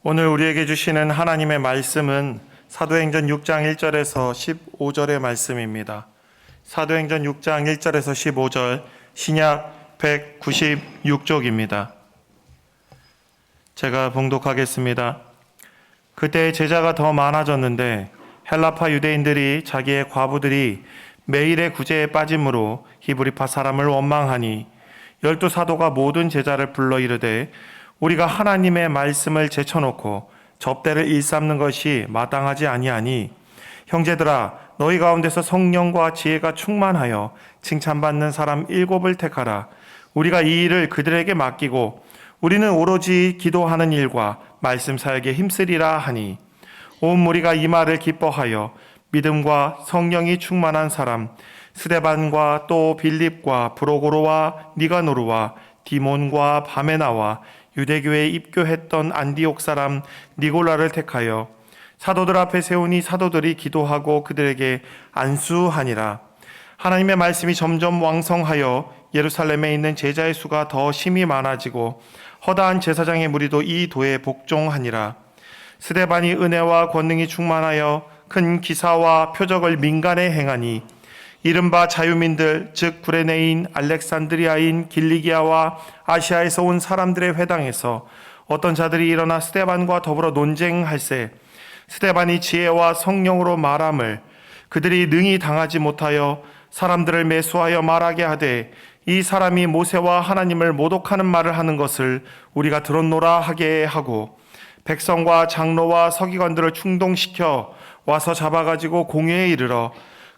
오늘 우리에게 주시는 하나님의 말씀은 사도행전 6장 1절에서 15절의 말씀입니다. 사도행전 6장 1절에서 15절, 신약 196쪽입니다. 제가 봉독하겠습니다. 그때 제자가 더 많아졌는데 헬라파 유대인들이 자기의 과부들이 매일의 구제에 빠짐으로 히브리파 사람을 원망하니 12사도가 모든 제자를 불러 이르되 우리가 하나님의 말씀을 제쳐놓고 접대를 일삼는 것이 마땅하지 아니하니 형제들아 너희 가운데서 성령과 지혜가 충만하여 칭찬받는 사람 7을 택하라. 우리가 이 일을 그들에게 맡기고 우리는 오로지 기도하는 일과 말씀 사역에 힘쓰리라 하니 온 무리가 이 말을 기뻐하여 믿음과 성령이 충만한 사람 스데반과 또 빌립과 브로고로와 니가노르와 디몬과 바메나와 유대교에 입교했던 안디옥 사람 니골라를 택하여 사도들 앞에 세우니 사도들이 기도하고 그들에게 안수하니라. 하나님의 말씀이 점점 왕성하여 예루살렘에 있는 제자의 수가 더 심히 많아지고 허다한 제사장의 무리도 이 도에 복종하니라. 스데반이 은혜와 권능이 충만하여 큰 기사와 표적을 민간에 행하니 이른바 자유민들 즉 구레네인, 알렉산드리아인, 길리기아와 아시아에서 온 사람들의 회당에서 어떤 자들이 일어나 스데반과 더불어 논쟁할세 스데반이 지혜와 성령으로 말함을 그들이 능히 당하지 못하여 사람들을 매수하여 말하게 하되 이 사람이 모세와 하나님을 모독하는 말을 하는 것을 우리가 들었노라 하게 하고 백성과 장로와 서기관들을 충동시켜 와서 잡아가지고 공회에 이르러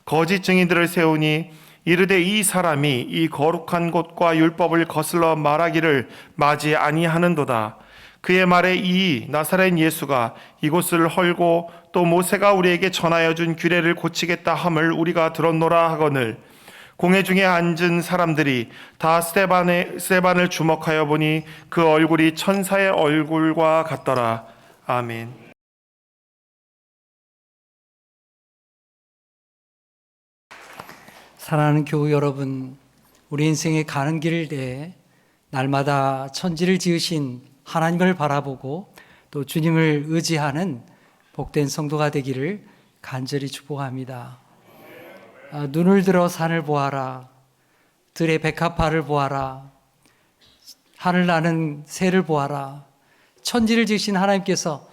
거짓 증인들을 세우니 이르되 이 사람이 이 거룩한 곳과 율법을 거슬러 말하기를 마지 아니하는도다. 그의 말에 이 나사렛 예수가 이곳을 헐고 또 모세가 우리에게 전하여 준 규례를 고치겠다 함을 우리가 들었노라 하거늘 공회 중에 앉은 사람들이 다 스데반을 주목하여 보니 그 얼굴이 천사의 얼굴과 같더라. 아멘. 사랑하는 교우 여러분, 우리 인생에 가는 길 내에 날마다 천지를 지으신 하나님을 바라보고 또 주님을 의지하는 복된 성도가 되기를 간절히 축복합니다. 눈을 들어 산을 보아라. 들의 백합화를 보아라. 하늘 나는 새를 보아라. 천지를 지으신 하나님께서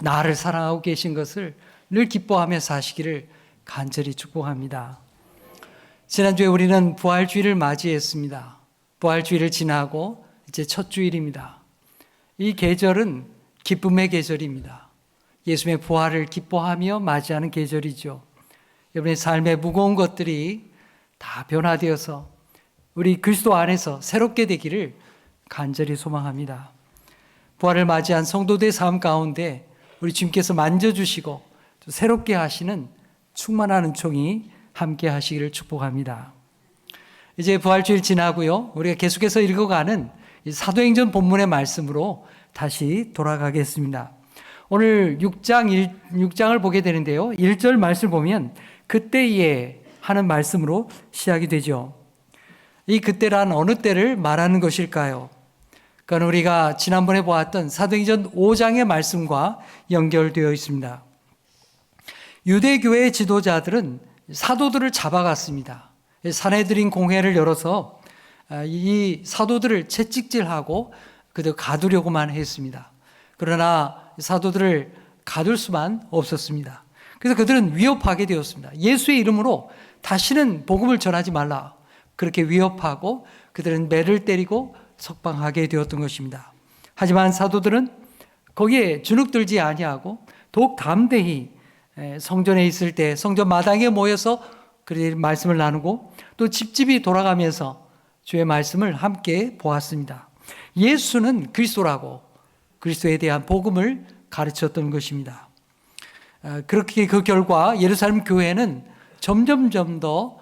나를 사랑하고 계신 것을 늘 기뻐하며 사시기를 간절히 축복합니다. 지난주에 우리는 부활주일을 맞이했습니다. 부활주일을 지나고 이제 첫 주일입니다. 이 계절은 기쁨의 계절입니다. 예수님의 부활을 기뻐하며 맞이하는 계절이죠. 여러분의 삶의 무거운 것들이 다 변화되어서 우리 그리스도 안에서 새롭게 되기를 간절히 소망합니다. 부활을 맞이한 성도들의 삶 가운데 우리 주님께서 만져주시고 또 새롭게 하시는 충만한 은총이 함께 하시기를 축복합니다. 이제 부활주일 지나고요. 우리가 계속해서 읽어가는 사도행전 본문의 말씀으로 다시 돌아가겠습니다. 오늘 6장을 보게 되는데요. 1절 말씀을 보면 그때에 하는 말씀으로 시작이 되죠. 이 그때란 어느 때를 말하는 것일까요? 그건 우리가 지난번에 보았던 사도행전 5장의 말씀과 연결되어 있습니다. 유대교의 지도자들은 사도들을 잡아갔습니다. 산헤드린 공회를 열어서 이 사도들을 채찍질하고 그들 가두려고만 했습니다. 그러나 사도들을 가둘 수만 없었습니다. 그래서 그들은 위협하게 되었습니다. 예수의 이름으로 다시는 복음을 전하지 말라. 그렇게 위협하고 그들은 매를 때리고 석방하게 되었던 것입니다. 하지만 사도들은 거기에 주눅들지 아니하고 더욱 담대히 성전에 있을 때 성전 마당에 모여서 그들의 말씀을 나누고 또 집집이 돌아가면서 주의 말씀을 함께 보았습니다. 예수는 그리스도라고 그리스도에 대한 복음을 가르쳤던 것입니다. 그렇게 그 결과 예루살렘 교회는 점점 더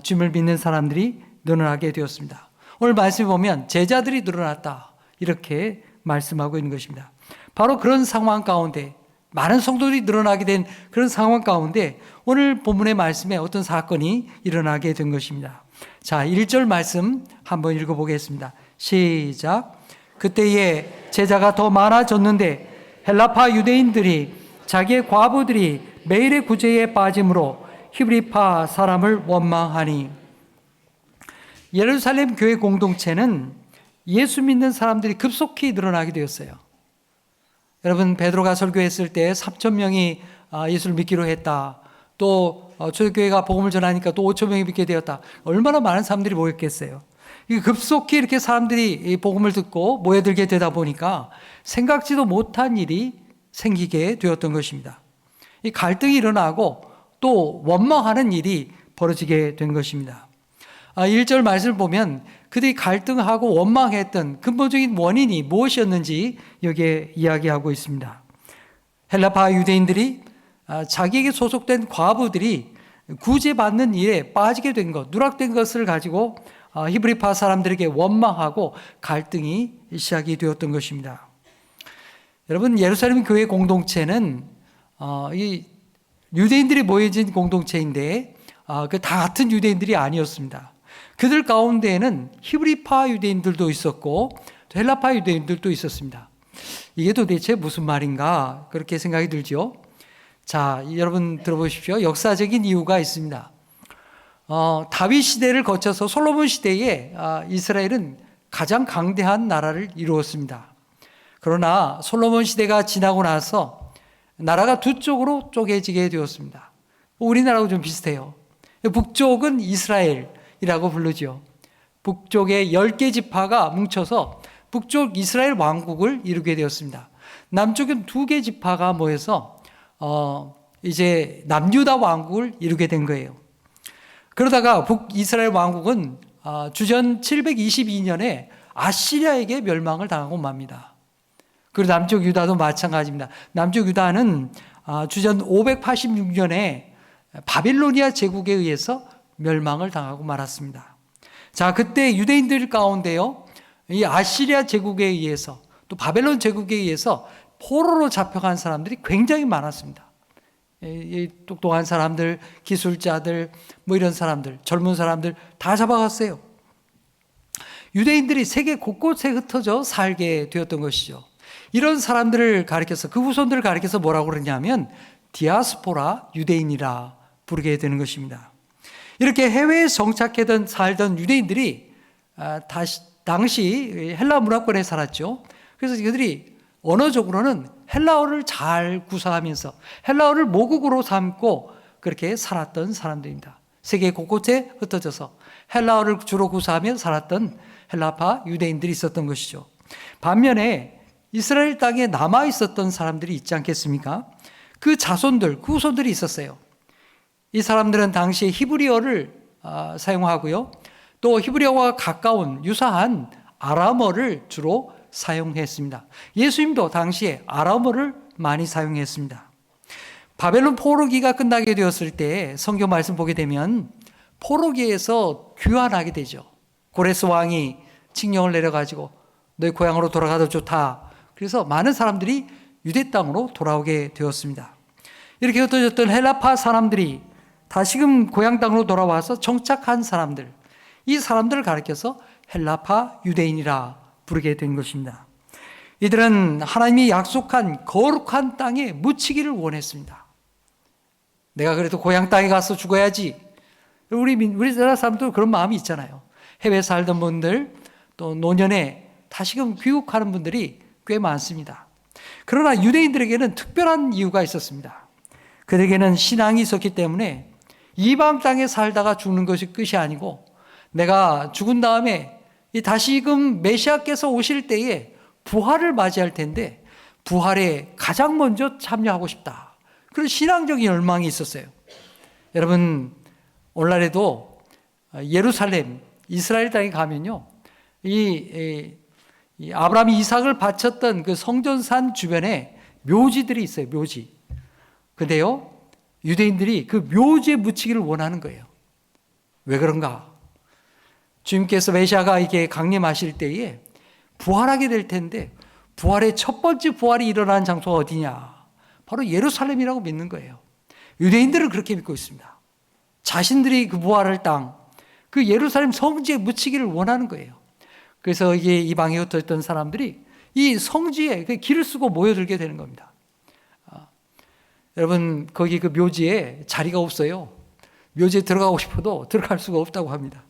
주님을 믿는 사람들이 늘어나게 되었습니다. 오늘 말씀을 보면 제자들이 늘어났다 이렇게 말씀하고 있는 것입니다. 바로 그런 상황 가운데 많은 성도들이 늘어나게 된 그런 상황 가운데 오늘 본문의 말씀에 어떤 사건이 일어나게 된 것입니다. 자, 1절 말씀 한번 읽어보겠습니다. 시작. 그때에 제자가 더 많아졌는데 헬라파 유대인들이 자기의 과부들이 매일의 구제에 빠짐으로 히브리파 사람을 원망하니. 예루살렘 교회 공동체는 예수 믿는 사람들이 급속히 늘어나게 되었어요. 여러분, 베드로가 설교했을 때 3,000명이 예수를 믿기로 했다. 또 초대교회가 복음을 전하니까 또 5,000명이 믿게 되었다. 얼마나 많은 사람들이 모였겠어요. 급속히 이렇게 사람들이 복음을 듣고 모여들게 되다 보니까 생각지도 못한 일이 생기게 되었던 것입니다. 이 갈등이 일어나고 또 원망하는 일이 벌어지게 된 것입니다. 1절 말씀을 보면 그들이 갈등하고 원망했던 근본적인 원인이 무엇이었는지 여기에 이야기하고 있습니다. 헬라파 유대인들이 자기에게 소속된 과부들이 구제받는 일에 빠지게 된 것, 누락된 것을 가지고 히브리파 사람들에게 원망하고 갈등이 시작이 되었던 것입니다. 여러분, 예루살렘 교회 공동체는 이 유대인들이 모여진 공동체인데 그 다 같은 유대인들이 아니었습니다. 그들 가운데에는 히브리파 유대인들도 있었고 헬라파 유대인들도 있었습니다. 이게 도대체 무슨 말인가 그렇게 생각이 들죠. 자, 여러분 들어보십시오. 역사적인 이유가 있습니다. 다윗 시대를 거쳐서 솔로몬 시대에 이스라엘은 가장 강대한 나라를 이루었습니다. 그러나 솔로몬 시대가 지나고 나서 나라가 두 쪽으로 쪼개지게 되었습니다. 우리나라하고 좀 비슷해요. 북쪽은 이스라엘이라고 부르죠. 북쪽의 10개 지파가 뭉쳐서 북쪽 이스라엘 왕국을 이루게 되었습니다. 남쪽은 2개 지파가 모여서 이제 남유다 왕국을 이루게 된 거예요. 그러다가 북이스라엘 왕국은 주전 722년에 아시리아에게 멸망을 당하고 맙니다. 그리고 남쪽 유다도 마찬가지입니다. 남쪽 유다는 주전 586년에 바빌로니아 제국에 의해서 멸망을 당하고 말았습니다. 자, 그때 유대인들 가운데요, 이 아시리아 제국에 의해서 또 바벨론 제국에 의해서 포로로 잡혀간 사람들이 굉장히 많았습니다. 이 똑똑한 사람들, 기술자들, 뭐 이런 사람들, 젊은 사람들 다 잡아갔어요. 유대인들이 세계 곳곳에 흩어져 살게 되었던 것이죠. 이런 사람들을 가리켜서, 그 후손들을 가리켜서 뭐라고 그러냐면 디아스포라 유대인이라 부르게 되는 것입니다. 이렇게 해외에 정착하던 살던 유대인들이 당시 헬라 문화권에 살았죠. 그래서 그들이 언어적으로는 헬라어를 잘 구사하면서 헬라어를 모국어로 삼고 그렇게 살았던 사람들입니다. 세계 곳곳에 흩어져서 헬라어를 주로 구사하며 살았던 헬라파 유대인들이 있었던 것이죠. 반면에 이스라엘 땅에 남아 있었던 사람들이 있지 않겠습니까? 그 자손들, 그 후손들이 있었어요. 이 사람들은 당시에 히브리어를 사용하고요. 또 히브리어와 가까운 유사한 아람어를 주로 사용했습니다. 예수님도 당시에 아람어를 많이 사용했습니다. 바벨론 포로기가 끝나게 되었을 때 성경 말씀 보게 되면 포로기에서 귀환하게 되죠. 고레스 왕이 칙령을 내려가지고 너희 고향으로 돌아가도 좋다. 그래서 많은 사람들이 유대 땅으로 돌아오게 되었습니다. 이렇게 흩어졌던 헬라파 사람들이 다시금 고향 땅으로 돌아와서 정착한 사람들, 이 사람들을 가리켜서 헬라파 유대인이라 부르게 된 것입니다. 이들은 하나님이 약속한 거룩한 땅에 묻히기를 원했습니다. 내가 그래도 고향 땅에 가서 죽어야지. 우리나라 사람도 그런 마음이 있잖아요. 해외에 살던 분들, 또 노년에 다시금 귀국하는 분들이 꽤 많습니다. 그러나 유대인들에게는 특별한 이유가 있었습니다. 그들에게는 신앙이 있었기 때문에 이방 땅에 살다가 죽는 것이 끝이 아니고 내가 죽은 다음에 다시금 메시아께서 오실 때에 부활을 맞이할 텐데 부활에 가장 먼저 참여하고 싶다. 그런 신앙적인 열망이 있었어요. 여러분, 오늘날에도 예루살렘, 이스라엘 땅에 가면요, 이 아브라함이 이삭을 바쳤던 그 성전산 주변에 묘지들이 있어요. 묘지. 근데요, 유대인들이 그 묘지에 묻히기를 원하는 거예요. 왜 그런가? 주님께서 메시아가 이게 강림하실 때에 부활하게 될 텐데 부활의 첫 번째 부활이 일어나는 장소가 어디냐? 바로 예루살렘이라고 믿는 거예요. 유대인들은 그렇게 믿고 있습니다. 자신들이 그 부활할 땅, 그 예루살렘 성지에 묻히기를 원하는 거예요. 그래서 이게 이방에 흩어졌던 사람들이 이 성지에 길을 쓰고 모여들게 되는 겁니다. 여러분, 거기 그 묘지에 자리가 없어요. 묘지에 들어가고 싶어도 들어갈 수가 없다고 합니다.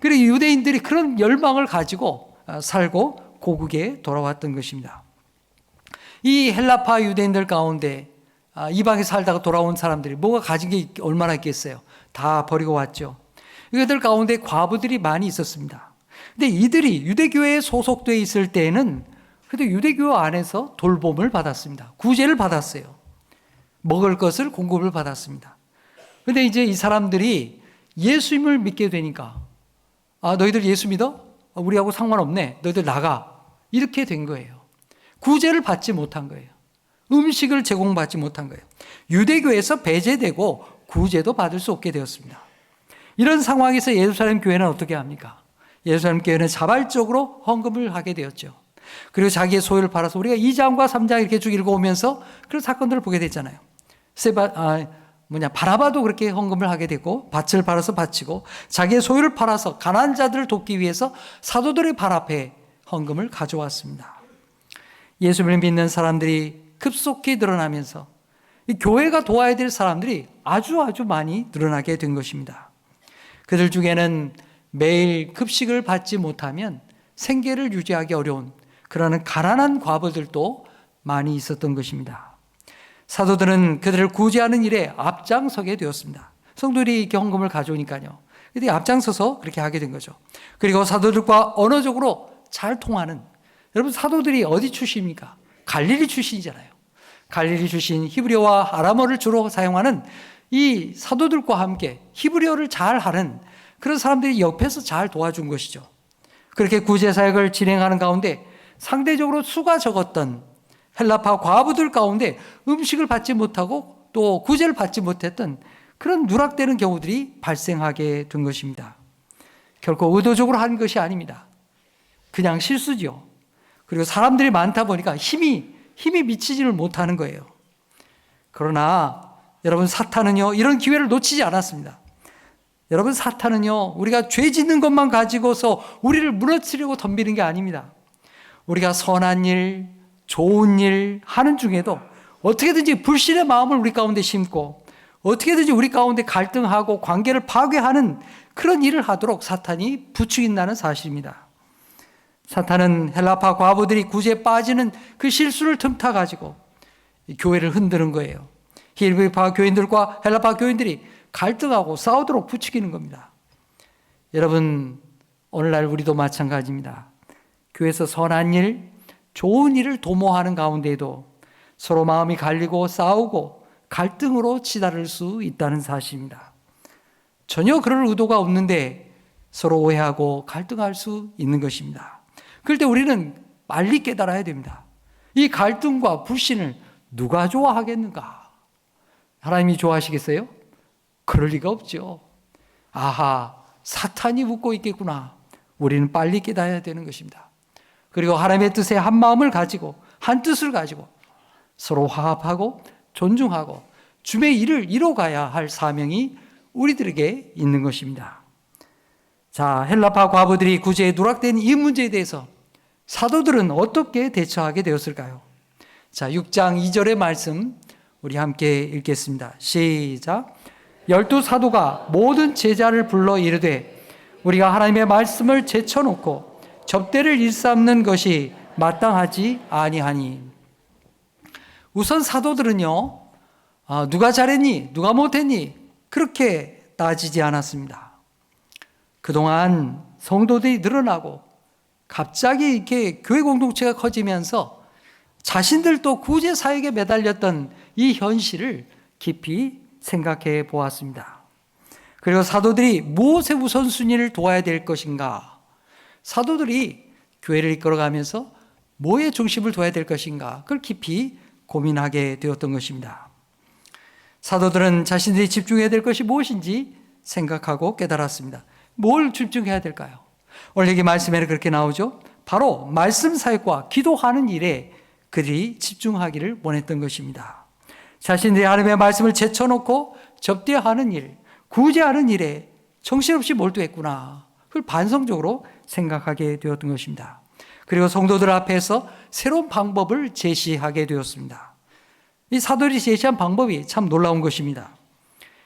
그리고 유대인들이 그런 열망을 가지고 살고 고국에 돌아왔던 것입니다. 이 헬라파 유대인들 가운데 이방에 살다가 돌아온 사람들이 뭐가 가진 게 얼마나 있겠어요? 다 버리고 왔죠. 이들 가운데 과부들이 많이 있었습니다. 근데 이들이 유대교회에 소속되어 있을 때에는 그래도 유대교 안에서 돌봄을 받았습니다. 구제를 받았어요. 먹을 것을 공급을 받았습니다. 근데 이제 이 사람들이 예수님을 믿게 되니까 너희들 예수 믿어? 우리하고 상관없네. 너희들 나가. 이렇게 된 거예요. 구제를 받지 못한 거예요. 음식을 제공받지 못한 거예요. 유대교에서 배제되고 구제도 받을 수 없게 되었습니다. 이런 상황에서 예루살렘 교회는 어떻게 합니까? 예루살렘 교회는 자발적으로 헌금을 하게 되었죠. 그리고 자기의 소유를 팔아서 우리가 2장과 3장 이렇게 쭉 읽어오면서 그런 사건들을 보게 됐잖아요. 바나바도 그렇게 헌금을 하게 되고 밭을 팔아서 바치고 자기의 소유를 팔아서 가난한 자들을 돕기 위해서 사도들의 발 앞에 헌금을 가져왔습니다. 예수를 믿는 사람들이 급속히 늘어나면서 이 교회가 도와야 될 사람들이 아주 많이 늘어나게 된 것입니다. 그들 중에는 매일 급식을 받지 못하면 생계를 유지하기 어려운 그러한 가난한 과부들도 많이 있었던 것입니다. 사도들은 그들을 구제하는 일에 앞장서게 되었습니다. 성도들이 이렇게 헌금을 가져오니까요. 그들이 앞장서서 그렇게 하게 된 거죠. 그리고 사도들과 언어적으로 잘 통하는, 여러분 사도들이 어디 출신입니까? 갈릴리 출신이잖아요. 갈릴리 출신 히브리어와 아람어를 주로 사용하는 이 사도들과 함께 히브리어를 잘 하는 그런 사람들이 옆에서 잘 도와준 것이죠. 그렇게 구제 사역을 진행하는 가운데 상대적으로 수가 적었던 헬라파 과부들 가운데 음식을 받지 못하고 또 구제를 받지 못했던 그런 누락되는 경우들이 발생하게 된 것입니다. 결코 의도적으로 한 것이 아닙니다. 그냥 실수죠. 그리고 사람들이 많다 보니까 힘이 미치지를 못하는 거예요. 그러나 여러분 사탄은요 이런 기회를 놓치지 않았습니다. 여러분 사탄은요 우리가 죄 짓는 것만 가지고서 우리를 무너뜨리려고 덤비는 게 아닙니다. 우리가 선한 일, 좋은 일 하는 중에도 어떻게든지 불신의 마음을 우리 가운데 심고 어떻게든지 우리 가운데 갈등하고 관계를 파괴하는 그런 일을 하도록 사탄이 부추긴다는 사실입니다. 사탄은 헬라파 과부들이 구제에 빠지는 그 실수를 틈타 가지고 교회를 흔드는 거예요. 히브리파 교인들과 헬라파 교인들이 갈등하고 싸우도록 부추기는 겁니다. 여러분 오늘날 우리도 마찬가지입니다. 교회에서 선한 일, 좋은 일을 도모하는 가운데에도 서로 마음이 갈리고 싸우고 갈등으로 치달을 수 있다는 사실입니다. 전혀 그럴 의도가 없는데 서로 오해하고 갈등할 수 있는 것입니다. 그럴 때 우리는 빨리 깨달아야 됩니다. 이 갈등과 불신을 누가 좋아하겠는가? 하나님이 좋아하시겠어요? 그럴 리가 없죠. 아하, 사탄이 붙고 있겠구나. 우리는 빨리 깨달아야 되는 것입니다. 그리고 하나님의 뜻에 한 마음을 가지고 한 뜻을 가지고 서로 화합하고 존중하고 주의 일을 이뤄가야 할 사명이 우리들에게 있는 것입니다. 자, 헬라파 과부들이 구제에 누락된 이 문제에 대해서 사도들은 어떻게 대처하게 되었을까요? 자, 6장 2절의 말씀 우리 함께 읽겠습니다. 시작. 12사도가 모든 제자를 불러 이르되 우리가 하나님의 말씀을 제쳐놓고 접대를 일삼는 것이 마땅하지 아니하니. 우선 사도들은요 누가 잘했니 누가 못했니 그렇게 따지지 않았습니다. 그동안 성도들이 늘어나고 갑자기 이렇게 교회 공동체가 커지면서 자신들도 구제 사역에 매달렸던 이 현실을 깊이 생각해 보았습니다. 그리고 사도들이 무엇의 우선순위를 도와야 될 것인가, 사도들이 교회를 이끌어가면서 뭐의 중심을 둬야 될 것인가, 그걸 깊이 고민하게 되었던 것입니다. 사도들은 자신들이 집중해야 될 것이 무엇인지 생각하고 깨달았습니다. 뭘 집중해야 될까요? 오늘 여기 말씀에는 그렇게 나오죠. 바로 말씀 사역과 기도하는 일에 그들이 집중하기를 원했던 것입니다. 자신들이 하나님의 말씀을 제쳐놓고 접대하는 일, 구제하는 일에 정신없이 몰두했구나. 그걸 반성적으로 생각하게 되었던 것입니다. 그리고 성도들 앞에서 새로운 방법을 제시하게 되었습니다. 이 사도들이 제시한 방법이 참 놀라운 것입니다.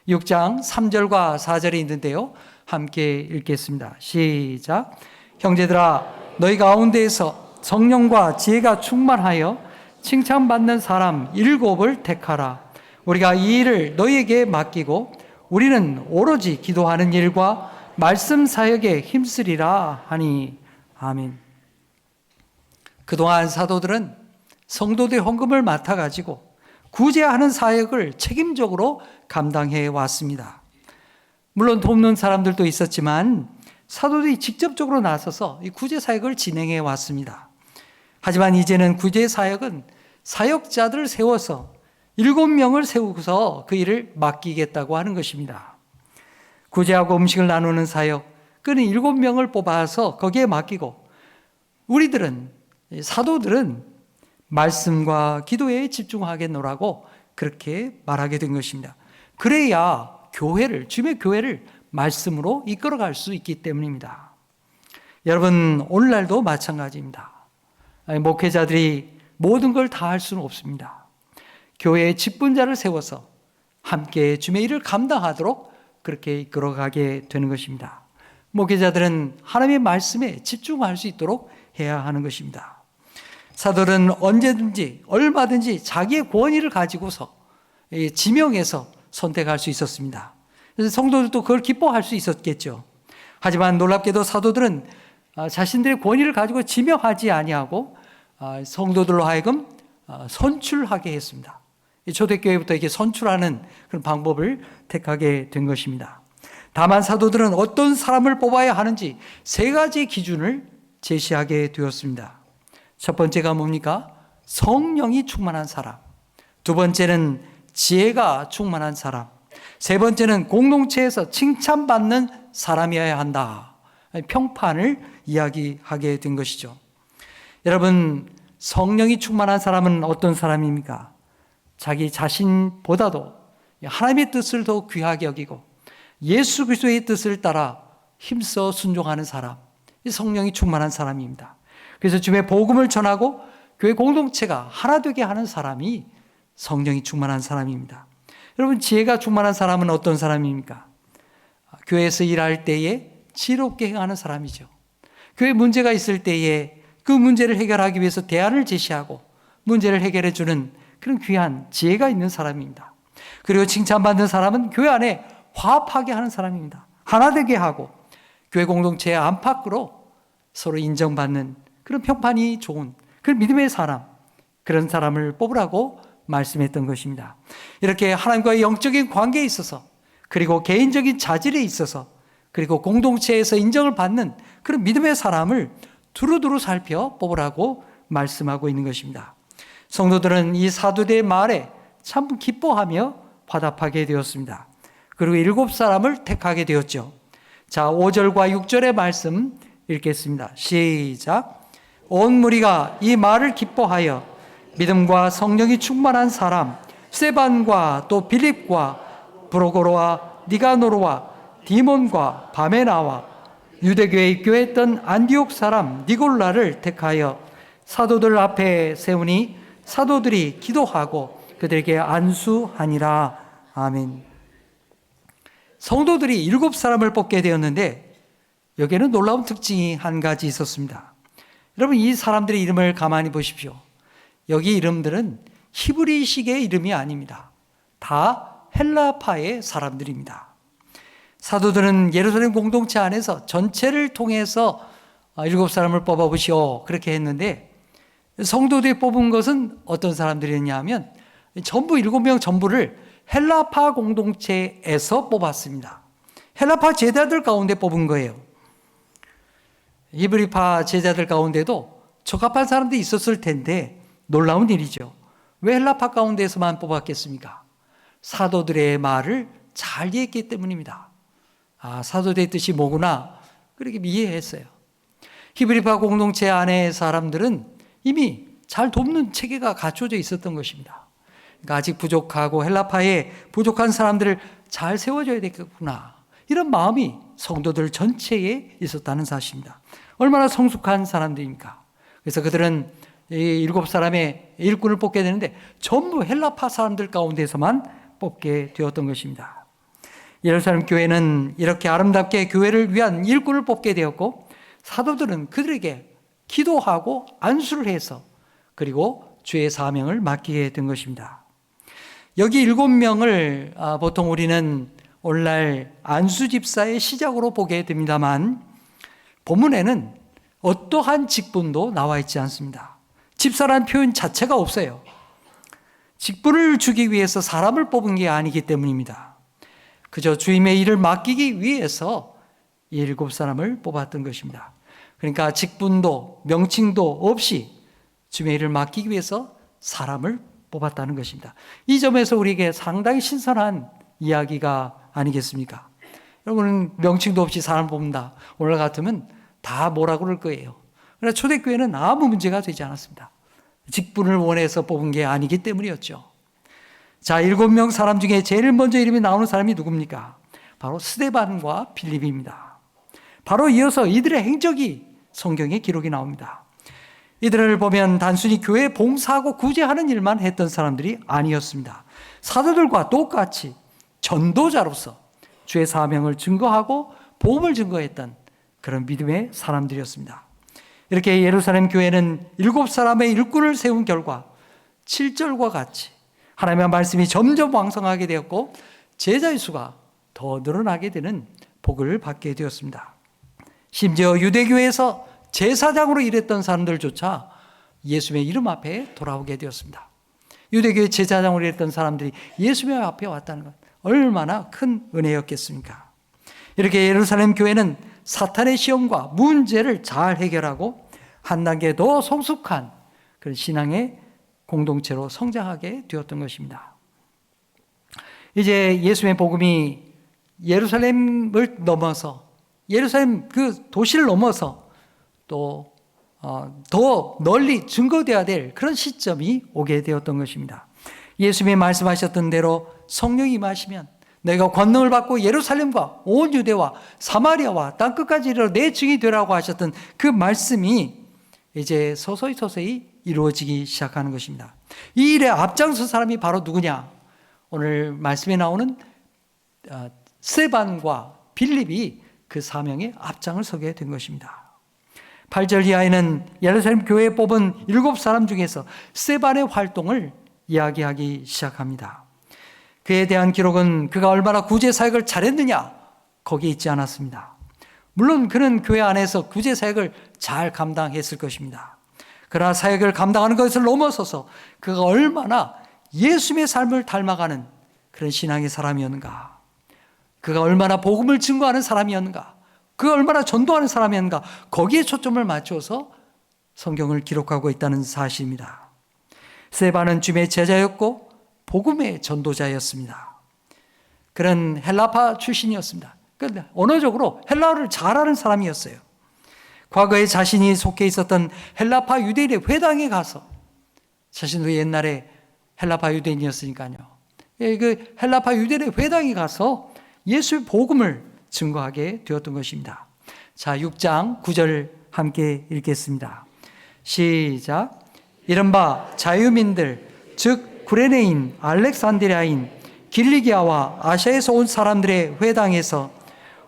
6장 3절과 4절이 있는데요. 함께 읽겠습니다. 시작. 형제들아, 너희 가운데에서 성령과 지혜가 충만하여 칭찬받는 사람 7을 택하라. 우리가 이 일을 너희에게 맡기고 우리는 오로지 기도하는 일과 말씀 사역에 힘쓰리라 하니. 아멘. 그동안 사도들은 성도들의 헌금을 맡아가지고 구제하는 사역을 책임적으로 감당해 왔습니다. 물론 돕는 사람들도 있었지만 사도들이 직접적으로 나서서 이 구제 사역을 진행해 왔습니다. 하지만 이제는 구제 사역은 사역자들을 세워서 7명을 세우고서 그 일을 맡기겠다고 하는 것입니다. 구제하고 음식을 나누는 사역, 그는 7명을 뽑아서 거기에 맡기고 우리들은, 사도들은 말씀과 기도에 집중하겠노라고 그렇게 말하게 된 것입니다. 그래야 교회를, 주님의 교회를 말씀으로 이끌어갈 수 있기 때문입니다. 여러분, 오늘날도 마찬가지입니다. 목회자들이 모든 걸 다 할 수는 없습니다. 교회의 직분자를 세워서 함께 주님의 일을 감당하도록 그렇게 이끌어가게 되는 것입니다. 목회자들은 하나님의 말씀에 집중할 수 있도록 해야 하는 것입니다. 사도들은 언제든지 얼마든지 자기의 권위를 가지고서 지명해서 선택할 수 있었습니다. 그래서 성도들도 그걸 기뻐할 수 있었겠죠. 하지만 놀랍게도 사도들은 자신들의 권위를 가지고 지명하지 아니하고 성도들로 하여금 선출하게 했습니다. 초대교회부터 이렇게 선출하는 그런 방법을 택하게 된 것입니다. 다만 사도들은 어떤 사람을 뽑아야 하는지 3가지 기준을 제시하게 되었습니다. 첫 번째가 뭡니까? 성령이 충만한 사람. 두 번째는 지혜가 충만한 사람. 세 번째는 공동체에서 칭찬받는 사람이어야 한다. 평판을 이야기하게 된 것이죠. 여러분, 성령이 충만한 사람은 어떤 사람입니까? 자기 자신보다도 하나님의 뜻을 더 귀하게 여기고 예수 그리스도의 뜻을 따라 힘써 순종하는 사람, 성령이 충만한 사람입니다. 그래서 주님의 복음을 전하고 교회 공동체가 하나 되게 하는 사람이 성령이 충만한 사람입니다. 여러분, 지혜가 충만한 사람은 어떤 사람입니까? 교회에서 일할 때에 지혜롭게 행하는 사람이죠. 교회 문제가 있을 때에 그 문제를 해결하기 위해서 대안을 제시하고 문제를 해결해 주는 그런 귀한 지혜가 있는 사람입니다. 그리고 칭찬받는 사람은 교회 안에 화합하게 하는 사람입니다. 하나 되게 하고 교회 공동체의 안팎으로 서로 인정받는 그런 평판이 좋은 그런 믿음의 사람, 그런 사람을 뽑으라고 말씀했던 것입니다. 이렇게 하나님과의 영적인 관계에 있어서, 그리고 개인적인 자질에 있어서, 그리고 공동체에서 인정을 받는 그런 믿음의 사람을 두루두루 살펴 뽑으라고 말씀하고 있는 것입니다. 성도들은 이 사도들의 말에 참 기뻐하며 화답하게 되었습니다. 그리고 7사람을 택하게 되었죠. 자, 5절과 6절의 말씀 읽겠습니다. 시작. 온 무리가 이 말을 기뻐하여 믿음과 성령이 충만한 사람 스데반과 또 빌립과 브로고로와 니가노르와 디몬과 바메나와 유대교에 입교했던 안디옥 사람 니골라를 택하여 사도들 앞에 세우니 사도들이 기도하고 그들에게 안수하니라. 아멘. 성도들이 7사람을 뽑게 되었는데 여기에는 놀라운 특징이 한 가지 있었습니다. 여러분, 이 사람들의 이름을 가만히 보십시오. 여기 이름들은 히브리식의 이름이 아닙니다. 다 헬라파의 사람들입니다. 사도들은 예루살렘 공동체 안에서 전체를 통해서 7사람을 뽑아보시오 그렇게 했는데 성도들이 뽑은 것은 어떤 사람들이었냐 하면 전부 7명 전부를 헬라파 공동체에서 뽑았습니다. 헬라파 제자들 가운데 뽑은 거예요. 히브리파 제자들 가운데도 적합한 사람들이 있었을 텐데 놀라운 일이죠. 왜 헬라파 가운데에서만 뽑았겠습니까? 사도들의 말을 잘 이해했기 때문입니다. 아, 사도들의 뜻이 뭐구나 그렇게 이해했어요. 히브리파 공동체 안에 사람들은 이미 잘 돕는 체계가 갖춰져 있었던 것입니다. 그러니까 아직 부족하고 헬라파에 부족한 사람들을 잘 세워줘야 되겠구나, 이런 마음이 성도들 전체에 있었다는 사실입니다. 얼마나 성숙한 사람들입니까? 그래서 그들은 이 7사람의 일꾼을 뽑게 되는데 전부 헬라파 사람들 가운데서만 뽑게 되었던 것입니다. 예루살렘 교회는 이렇게 아름답게 교회를 위한 일꾼을 뽑게 되었고, 사도들은 그들에게 기도하고 안수를 해서 그리고 주의 사명을 맡기게 된 것입니다. 여기 7명을 보통 우리는 오늘날 안수 집사의 시작으로 보게 됩니다만, 본문에는 어떠한 직분도 나와 있지 않습니다. 집사라는 표현 자체가 없어요. 직분을 주기 위해서 사람을 뽑은 게 아니기 때문입니다. 그저 주님의 일을 맡기기 위해서 이 7사람을 뽑았던 것입니다. 그러니까 직분도 명칭도 없이 주님의 일을 맡기기 위해서 사람을 뽑았다는 것입니다. 이 점에서 우리에게 상당히 신선한 이야기가 아니겠습니까? 여러분은 명칭도 없이 사람 뽑는다. 오늘 같으면 다 뭐라 그럴 거예요. 그러나 초대교회는 아무 문제가 되지 않았습니다. 직분을 원해서 뽑은 게 아니기 때문이었죠. 자, 7명 사람 중에 제일 먼저 이름이 나오는 사람이 누굽니까? 바로 스데반과 빌립입니다. 바로 이어서 이들의 행적이 성경에 기록이 나옵니다. 이들을 보면 단순히 교회 봉사하고 구제하는 일만 했던 사람들이 아니었습니다. 사도들과 똑같이 전도자로서 주의 사명을 증거하고 복음을 증거했던 그런 믿음의 사람들이었습니다. 이렇게 예루살렘 교회는 7사람의 일꾼을 세운 결과 7절과 같이 하나님의 말씀이 점점 왕성하게 되었고 제자의 수가 더 늘어나게 되는 복을 받게 되었습니다. 심지어 유대교회에서 제사장으로 일했던 사람들조차 예수님의 이름 앞에 돌아오게 되었습니다. 유대교회 제사장으로 일했던 사람들이 예수님의 앞에 왔다는 것, 얼마나 큰 은혜였겠습니까? 이렇게 예루살렘 교회는 사탄의 시험과 문제를 잘 해결하고 한 단계 더 성숙한 그런 신앙의 공동체로 성장하게 되었던 것입니다. 이제 예수님의 복음이 예루살렘을 넘어서, 예루살렘 그 도시를 넘어서 또 더 널리 증거되어야 될 그런 시점이 오게 되었던 것입니다. 예수님이 말씀하셨던 대로 성령이 임하시면 내가 권능을 받고 예루살렘과 온 유대와 사마리아와 땅끝까지 이르러 내 증이 되라고 하셨던 그 말씀이 이제 서서히 이루어지기 시작하는 것입니다. 이 일에 앞장선 사람이 바로 누구냐? 오늘 말씀에 나오는 스데반과 빌립이 그 사명에 앞장을 서게 된 것입니다. 8절 이하에는 예루살렘 교회에 뽑은 7사람 중에서 스데반의 활동을 이야기하기 시작합니다. 그에 대한 기록은 그가 얼마나 구제 사역을 잘했느냐 거기에 있지 않았습니다. 물론 그는 교회 안에서 구제 사역을 잘 감당했을 것입니다. 그러나 사역을 감당하는 것을 넘어서서 그가 얼마나 예수님의 삶을 닮아가는 그런 신앙의 사람이었는가, 그가 얼마나 복음을 증거하는 사람이었는가, 그가 얼마나 전도하는 사람이었는가, 거기에 초점을 맞춰서 성경을 기록하고 있다는 사실입니다. 스데반은 주님의 제자였고 복음의 전도자였습니다. 그는 헬라파 출신이었습니다. 그런데 언어적으로 헬라어를 잘하는 사람이었어요. 과거에 자신이 속해 있었던 헬라파 유대인의 회당에 가서, 자신도 옛날에 헬라파 유대인이었으니까요, 그 헬라파 유대인의 회당에 가서 예수의 복음을 증거하게 되었던 것입니다. 자, 6장 9절 함께 읽겠습니다. 시작. 이른바 자유민들, 즉 구레네인, 알렉산드리아인, 길리기아와 아시아에서 온 사람들의 회당에서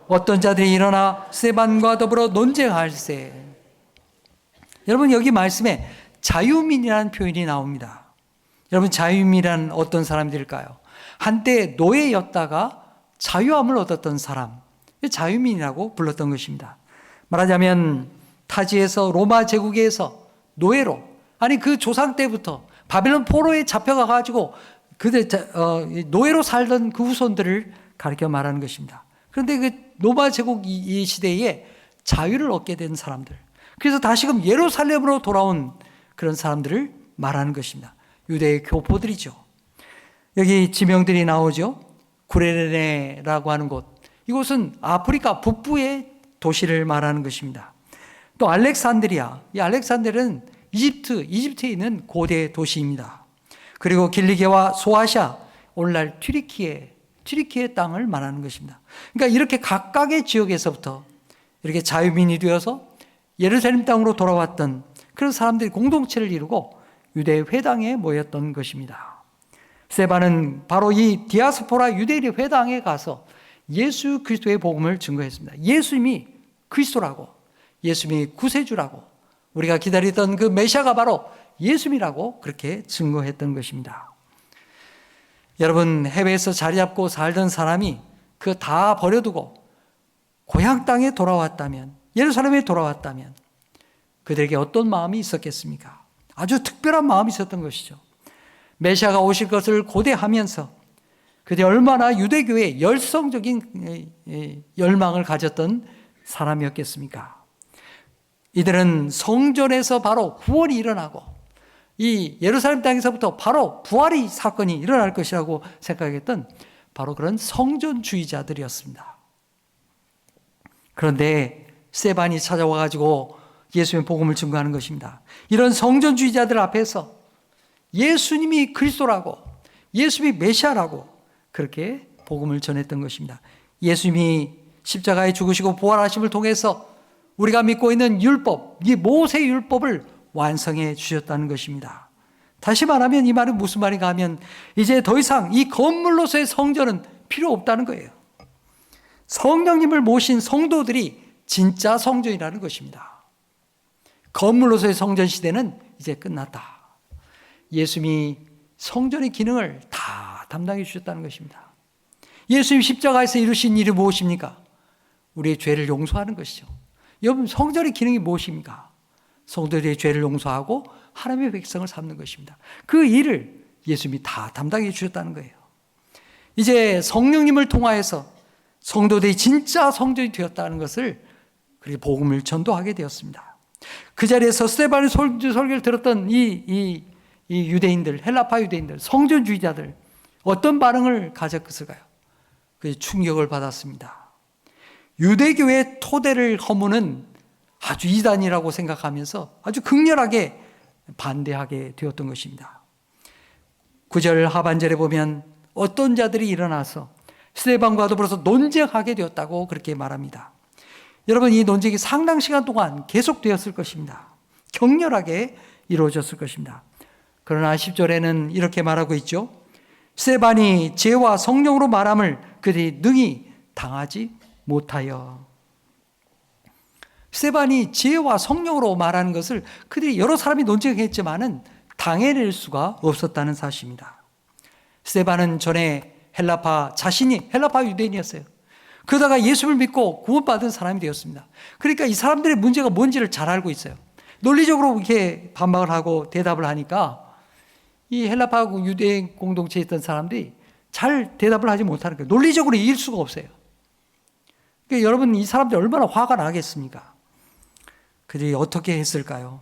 어떤 자들이 일어나 스데반과 더불어 논쟁할세. 여러분, 여기 말씀에 자유민이라는 표현이 나옵니다. 여러분, 자유민이란 어떤 사람들일까요? 한때 노예였다가 자유함을 얻었던 사람, 자유민이라고 불렀던 것입니다. 말하자면 타지에서 로마 제국에서 노예로, 아니 그 조상 때부터 바벨론 포로에 잡혀가 가지고 그들 노예로 살던 그 후손들을 가리켜 말하는 것입니다. 그런데 그 로마 제국 이 시대에 자유를 얻게 된 사람들, 그래서 다시금 예루살렘으로 돌아온 그런 사람들을 말하는 것입니다. 유대의 교포들이죠. 여기 지명들이 나오죠. 구레네라고 하는 곳, 이곳은 아프리카 북부의 도시를 말하는 것입니다. 또 알렉산드리아, 이 알렉산드리아는 이집트에 있는 고대 도시입니다. 그리고 길리기와 소아시아, 오늘날 튀르키예 땅을 말하는 것입니다. 그러니까 이렇게 각각의 지역에서부터 이렇게 자유민이 되어서 예루살렘 땅으로 돌아왔던 그런 사람들이 공동체를 이루고 유대 회당에 모였던 것입니다. 스데반은 바로 이 디아스포라 유대인의 회당에 가서 예수 그리스도의 복음을 증거했습니다. 예수님이 그리스도라고, 예수님이 구세주라고, 우리가 기다리던 그 메시아가 바로 예수님이라고 그렇게 증거했던 것입니다. 여러분, 해외에서 자리 잡고 살던 사람이 그거 다 버려두고 고향 땅에 돌아왔다면, 예루살렘에 돌아왔다면 그들에게 어떤 마음이 있었겠습니까? 아주 특별한 마음이 있었던 것이죠. 메시아가 오실 것을 고대하면서 그들이 얼마나 유대교에 열성적인 열망을 가졌던 사람이었겠습니까? 이들은 성전에서 바로 구원이 일어나고 이 예루살렘 땅에서부터 바로 부활의 사건이 일어날 것이라고 생각했던 바로 그런 성전주의자들이었습니다. 그런데 스데반이 찾아와가지고 예수님의 복음을 증거하는 것입니다. 이런 성전주의자들 앞에서 예수님이 그리스도라고, 예수님이 메시아라고 그렇게 복음을 전했던 것입니다. 예수님이 십자가에 죽으시고 부활하심을 통해서 우리가 믿고 있는 율법, 이 모세 율법을 완성해 주셨다는 것입니다. 다시 말하면 이 말은 무슨 말인가 하면 이제 더 이상 이 건물로서의 성전은 필요 없다는 거예요. 성령님을 모신 성도들이 진짜 성전이라는 것입니다. 건물로서의 성전 시대는 이제 끝났다. 예수님이 성전의 기능을 다 담당해 주셨다는 것입니다. 예수님 십자가에서 이루신 일이 무엇입니까? 우리의 죄를 용서하는 것이죠. 여러분, 성전의 기능이 무엇입니까? 성도들의 죄를 용서하고 하나님의 백성을 삼는 것입니다. 그 일을 예수님이 다 담당해 주셨다는 거예요. 이제 성령님을 통하여서 성도들이 진짜 성전이 되었다는 것을 그렇게 복음을 전도하게 되었습니다. 그 자리에서 스데반의 설교를 들었던 이 유대인들, 헬라파 유대인들, 성전주의자들 어떤 반응을 가졌을까요? 그 충격을 받았습니다. 유대교의 토대를 허무는 아주 이단이라고 생각하면서 아주 극렬하게 반대하게 되었던 것입니다. 9절 하반절에 보면 어떤 자들이 일어나서 스데반과 더불어서 논쟁하게 되었다고 그렇게 말합니다. 여러분, 이 논쟁이 상당 시간 동안 계속되었을 것입니다. 격렬하게 이루어졌을 것입니다. 그러나 10절에는 이렇게 말하고 있죠. 스데반이 죄와 성령으로 말함을 그들이 능히 당하지 못하여. 스데반이 죄와 성령으로 말하는 것을 그들이 여러 사람이 논쟁했지만은 당해낼 수가 없었다는 사실입니다. 스데반은 전에 자신이 헬라파 유대인이었어요. 그러다가 예수를 믿고 구원받은 사람이 되었습니다. 그러니까 이 사람들의 문제가 뭔지를 잘 알고 있어요. 논리적으로 이렇게 반박을 하고 대답을 하니까 이 헬라파 유대인 공동체에 있던 사람들이 잘 대답을 하지 못하는 거예요. 논리적으로 이길 수가 없어요. 그러니까 여러분, 이 사람들이 얼마나 화가 나겠습니까? 그들이 어떻게 했을까요?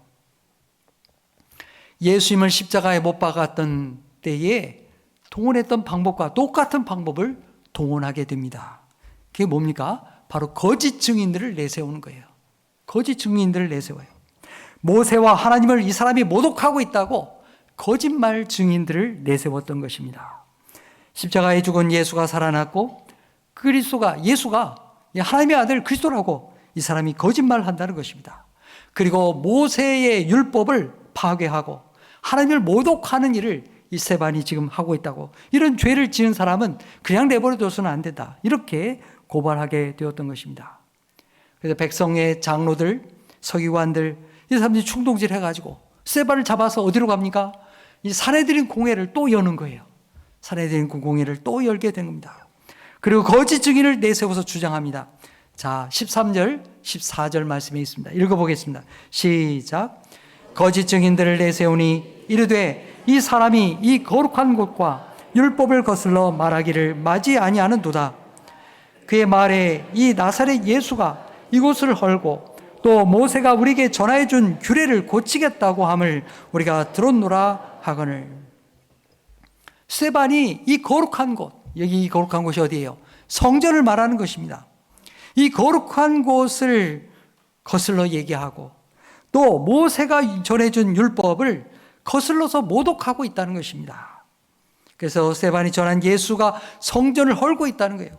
예수님을 십자가에 못 박았던 때에 동원했던 방법과 똑같은 방법을 동원하게 됩니다. 그게 뭡니까? 바로 거짓 증인들을 내세우는 거예요. 거짓 증인들을 내세워요. 모세와 하나님을 이 사람이 모독하고 있다고 거짓말 증인들을 내세웠던 것입니다. 십자가에 죽은 예수가 살아났고 예수가 하나님의 아들 그리스도라고 이 사람이 거짓말한다는 것입니다. 그리고 모세의 율법을 파괴하고 하나님을 모독하는 일을 이 스데반이 지금 하고 있다고, 이런 죄를 지은 사람은 그냥 내버려둬서는 안 된다, 이렇게 고발하게 되었던 것입니다. 그래서 백성의 장로들, 서기관들, 이 사람들이 충동질 해가지고 스데반을 잡아서 어디로 갑니까? 이 산헤드린 공회를 또 여는 거예요. 산헤드린 공회를 또 열게 된 겁니다. 그리고 거짓 증인을 내세워서 주장합니다. 자, 13절, 14절 말씀에 있습니다. 읽어보겠습니다. 시작. 거짓 증인들을 내세우니 이르되 이 사람이 이 거룩한 곳과 율법을 거슬러 말하기를 맞이 아니하는도다. 그의 말에 이 나사렛 예수가 이곳을 헐고 또 모세가 우리에게 전하여 준 규례를 고치겠다고 함을 우리가 들었노라 하거늘. 스데반이 이 거룩한 곳, 여기 이 거룩한 곳이 어디예요? 성전을 말하는 것입니다. 이 거룩한 곳을 거슬러 얘기하고 또 모세가 전해준 율법을 거슬러서 모독하고 있다는 것입니다. 그래서 스데반이 전한 예수가 성전을 헐고 있다는 거예요.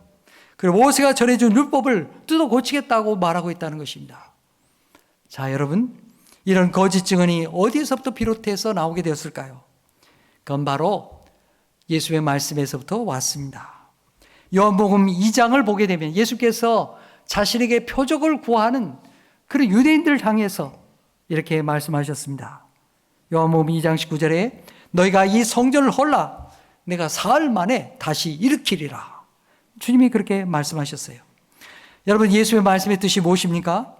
그리고 모세가 전해준 율법을 뜯어 고치겠다고 말하고 있다는 것입니다. 자, 여러분, 이런 거짓 증언이 어디에서부터 비롯해서 나오게 되었을까요? 그건 바로 예수의 말씀에서부터 왔습니다. 요한복음 2장을 보게 되면 예수께서 자신에게 표적을 구하는 그런 유대인들을 향해서 이렇게 말씀하셨습니다. 요한복음 2장 19절에 너희가 이 성전을 헐라 내가 사흘 만에 다시 일으키리라. 주님이 그렇게 말씀하셨어요. 여러분, 예수의 말씀의 뜻이 무엇입니까?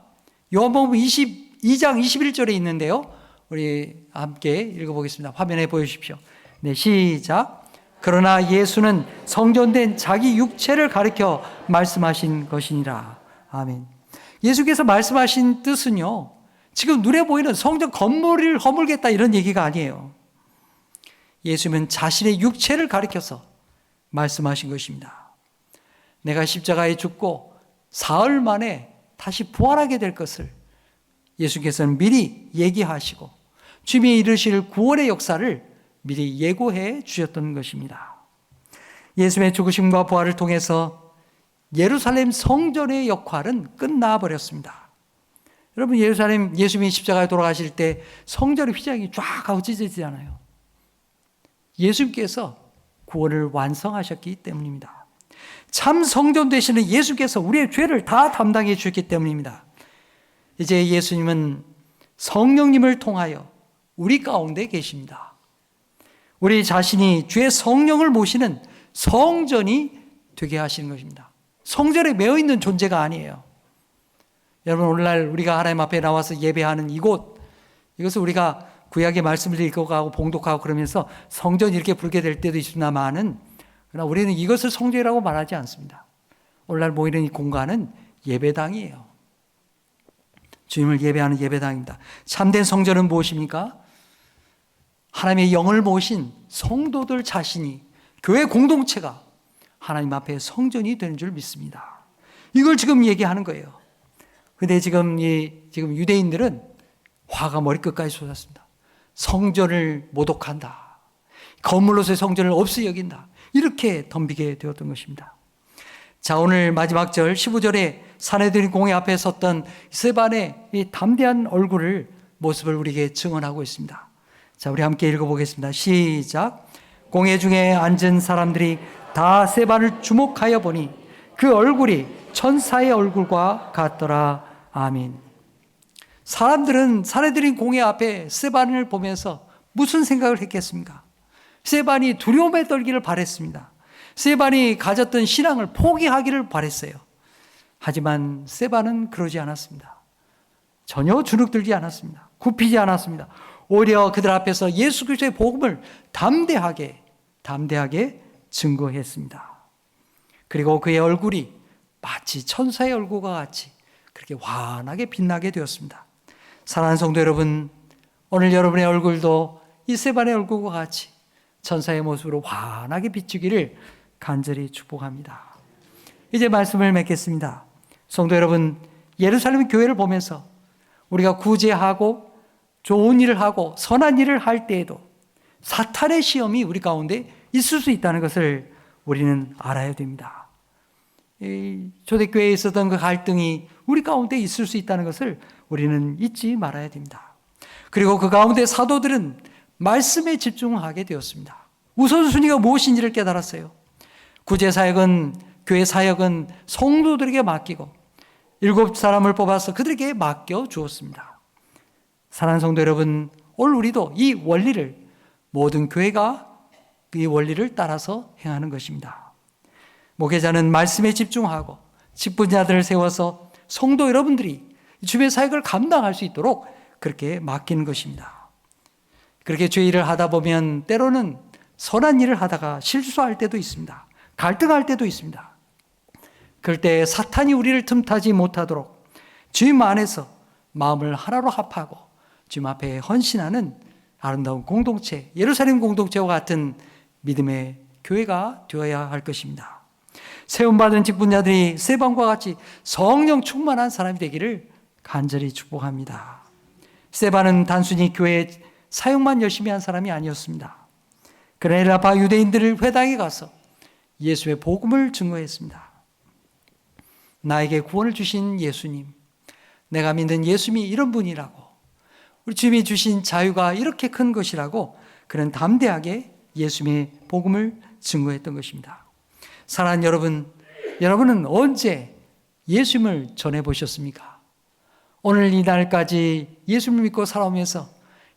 요한복음 22장 21절에 있는데요. 우리 함께 읽어보겠습니다. 화면에 보여주십시오. 네, 시작. 그러나 예수는 성전된 자기 육체를 가리켜 말씀하신 것이니라. 아멘. 예수께서 말씀하신 뜻은요, 지금 눈에 보이는 성전 건물을 허물겠다 이런 얘기가 아니에요. 예수님은 자신의 육체를 가리켜서 말씀하신 것입니다. 내가 십자가에 죽고 사흘 만에 다시 부활하게 될 것을 예수께서는 미리 얘기하시고 주님이 이루실 구원의 역사를 미리 예고해 주셨던 것입니다. 예수님의 죽으심과 부활을 통해서 예루살렘 성전의 역할은 끝나버렸습니다. 여러분, 예수님이 십자가에 돌아가실 때 성전의 휘장이 쫙 하고 찢어지잖아요. 예수님께서 구원을 완성하셨기 때문입니다. 참 성전 되시는 예수께서 우리의 죄를 다 담당해 주셨기 때문입니다. 이제 예수님은 성령님을 통하여 우리 가운데 계십니다. 우리 자신이 주의 성령을 모시는 성전이 되게 하시는 것입니다. 성전에 매여 있는 존재가 아니에요. 여러분, 오늘날 우리가 하나님 앞에 나와서 예배하는 이것을 우리가 구약의 말씀을 읽어가고 봉독하고 그러면서 성전 이렇게 부르게 될 때도 있습니다만은, 그러나 우리는 이것을 성전이라고 말하지 않습니다. 오늘날 모이는 이 공간은 예배당이에요. 주님을 예배하는 예배당입니다. 참된 성전은 무엇입니까? 하나님의 영을 모신 성도들 자신이, 교회 공동체가 하나님 앞에 성전이 되는 줄 믿습니다. 이걸 지금 얘기하는 거예요. 근데 지금 유대인들은 화가 머리끝까지 솟았습니다. 성전을 모독한다. 건물로서의 성전을 없이 여긴다. 이렇게 덤비게 되었던 것입니다. 자, 오늘 마지막 절 15절에 사내들인 공회 앞에 섰던 스데반의 이 담대한 얼굴을 모습을 우리에게 증언하고 있습니다. 자, 우리 함께 읽어보겠습니다. 시작. 공회 중에 앉은 사람들이 다 스데반을 주목하여 보니 그 얼굴이 천사의 얼굴과 같더라. 아멘. 사람들은 사내들인 공회 앞에 스데반을 보면서 무슨 생각을 했겠습니까? 스데반이 두려움에 떨기를 바랬습니다. 스데반이 가졌던 신앙을 포기하기를 바랬어요. 하지만 스데반은 그러지 않았습니다. 전혀 주눅들지 않았습니다. 굽히지 않았습니다. 오히려 그들 앞에서 예수 그리스도의 복음을 담대하게 증거했습니다. 그리고 그의 얼굴이 마치 천사의 얼굴과 같이 그렇게 환하게 빛나게 되었습니다. 사랑하는 성도 여러분, 오늘 여러분의 얼굴도 이 스데반의 얼굴과 같이 천사의 모습으로 환하게 비추기를 간절히 축복합니다. 이제 말씀을 맺겠습니다. 성도 여러분, 예루살렘 교회를 보면서 우리가 구제하고 좋은 일을 하고 선한 일을 할 때에도 사탄의 시험이 우리 가운데 있을 수 있다는 것을 우리는 알아야 됩니다. 초대교회에 있었던 그 갈등이 우리 가운데 있을 수 있다는 것을 우리는 잊지 말아야 됩니다. 그리고 그 가운데 사도들은 말씀에 집중하게 되었습니다. 우선순위가 무엇인지를 깨달았어요. 구제사역은, 교회 사역은 성도들에게 맡기고 7사람을 뽑아서 그들에게 맡겨 주었습니다. 사랑하는 성도 여러분, 오늘 우리도 이 원리를, 모든 교회가 이 원리를 따라서 행하는 것입니다. 목회자는 말씀에 집중하고 직분자들을 세워서 성도 여러분들이 주변 사역을 감당할 수 있도록 그렇게 맡기는 것입니다. 그렇게 죄 일을 하다 보면 때로는 선한 일을 하다가 실수할 때도 있습니다. 갈등할 때도 있습니다. 그럴 때 사탄이 우리를 틈타지 못하도록 주님 안에서 마음을 하나로 합하고 주님 앞에 헌신하는 아름다운 공동체, 예루살렘 공동체와 같은 믿음의 교회가 되어야 할 것입니다. 세움받은 직분자들이 스데반과 같이 성령 충만한 사람이 되기를 간절히 축복합니다. 스데반은 단순히 교회 사역만 열심히 한 사람이 아니었습니다. 그러나 헬라파 유대인들을 회당에 가서 예수의 복음을 증거했습니다. 나에게 구원을 주신 예수님, 내가 믿는 예수님이 이런 분이라고, 우리 주님이 주신 자유가 이렇게 큰 것이라고 그는 담대하게 예수님의 복음을 증거했던 것입니다. 사랑하는 여러분, 여러분은 언제 예수님을 전해보셨습니까? 오늘 이 날까지 예수님을 믿고 살아오면서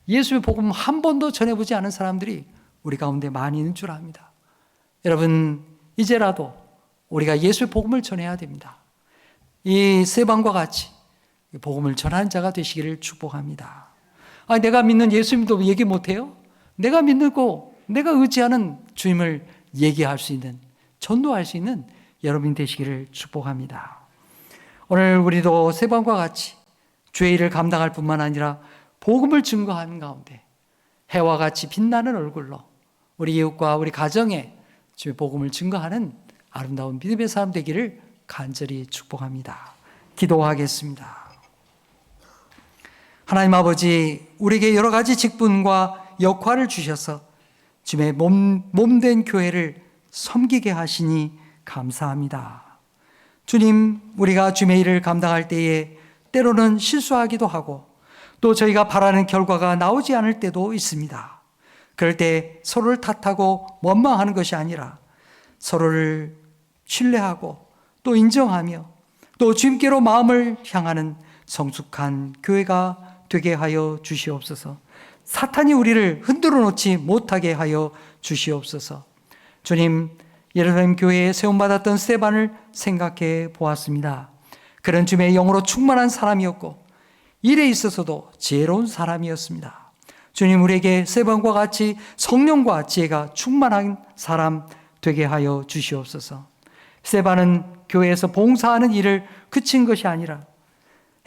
예수의 복음 한 번도 전해보지 않은 사람들이 우리 가운데 많이 있는 줄 압니다. 여러분, 이제라도 우리가 예수의 복음을 전해야 됩니다. 이 세방과 같이 복음을 전하는 자가 되시기를 축복합니다. 내가 믿는 예수님도 얘기 못해요? 내가 믿고 내가 의지하는 주님을 얘기할 수 있는, 전도할 수 있는 여러분 되시기를 축복합니다. 오늘 우리도 세방과 같이 주의 일을 감당할 뿐만 아니라 복음을 증거하는 가운데 해와 같이 빛나는 얼굴로 우리 이웃과 우리 가정에 주의 복음을 증거하는 아름다운 믿음의 사람 되기를 간절히 축복합니다. 기도하겠습니다. 하나님 아버지, 우리에게 여러 가지 직분과 역할을 주셔서 주님의 몸된 교회를 섬기게 하시니 감사합니다. 주님, 우리가 주님의 일을 감당할 때에 때로는 실수하기도 하고 또 저희가 바라는 결과가 나오지 않을 때도 있습니다. 그럴 때 서로를 탓하고 원망하는 것이 아니라 서로를 신뢰하고 또 인정하며 또 주님께로 마음을 향하는 성숙한 교회가 되게 하여 주시옵소서. 사탄이 우리를 흔들어 놓지 못하게 하여 주시옵소서. 주님, 예루살렘 교회에 세움받았던 스데반을 생각해 보았습니다. 그런 주님의 영으로 충만한 사람이었고 일에 있어서도 지혜로운 사람이었습니다. 주님, 우리에게 스데반과 같이 성령과 지혜가 충만한 사람 되게 하여 주시옵소서. 스데반은 교회에서 봉사하는 일을 그친 것이 아니라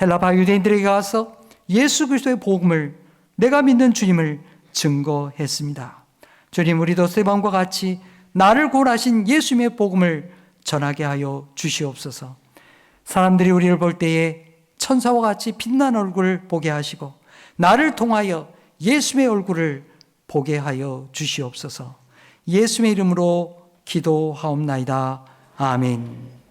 헬라파 유대인들에게 가서 예수 그리스도의 복음을, 내가 믿는 주님을 증거했습니다. 주님, 우리도 스데반과 같이 나를 구원하신 예수님의 복음을 전하게 하여 주시옵소서. 사람들이 우리를 볼 때에 천사와 같이 빛난 얼굴을 보게 하시고 나를 통하여 예수님의 얼굴을 보게 하여 주시옵소서. 예수님의 이름으로 기도하옵나이다. 아멘.